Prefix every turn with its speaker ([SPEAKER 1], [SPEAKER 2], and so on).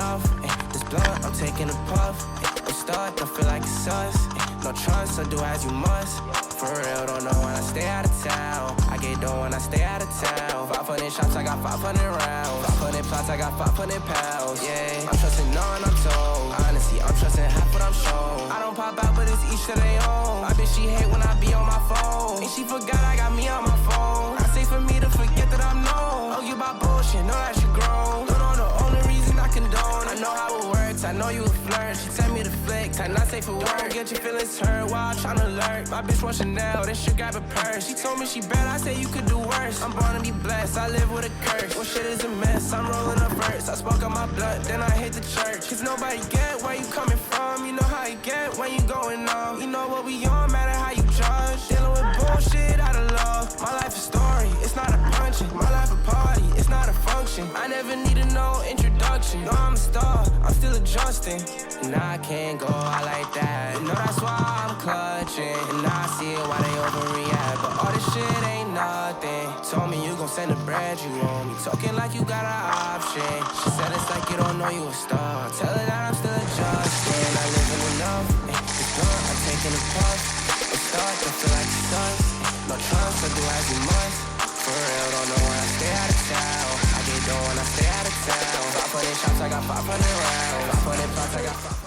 [SPEAKER 1] enough. This blunt, I'm taking a puff. I'm stuck, don't feel like it's us. No trust, so do as you must. For real, don't know when I stay out of town. I get dough when I stay out of town. 500 shots, I got 500 rounds. 500 plots, I got 500 pounds. Yeah, I'm trusting none, I'm told. Honestly, I'm trusting half what I'm shown. I don't pop out, but it's each to their own. My bitch, she hate when I be on my phone. And she forgot I got me on my phone. I say for me to forget that I'm known. Oh, you about bullshit, know that she grown. Don't know the only reason I condone. I know how it works, I know you a flirt. She tell me to flex, I not safe for work. Get your feelings hurt while tryna lurk. My bitch want Chanel, then she grab a purse. She told me she bad, I say you could do worse. I'm born to be blessed, I live with a curse. Well, shit is a mess, I'm rolling up first. I smoke on my blood, then I hit the church. Cause nobody get where you coming from. You know how you get when you going on. You know what we on, matter how you judge. Dealing with bullshit out of love. My life a story, it's not a punching. My life a party, it's not a function. I never needed no introduction. No, I'm a star, I'm still adjusting. And I can't go out like that. You know that's why I'm clutching. And I see it why they overreact. But all this shit ain't nothing. Told me you gon' send the bread, you owe me. Talking like you got an option. She said it's like you don't know you a star. Tell her that I'm still adjusting. I living enough. This blunt, I'm taking a puff. I'm stuck, don't feel like it's us. No trust, so do as you must. For real, don't know when I stay out of town. I get dough when I stay out of town. 500 shots, I got 500 rounds. 500 plots, I got 500.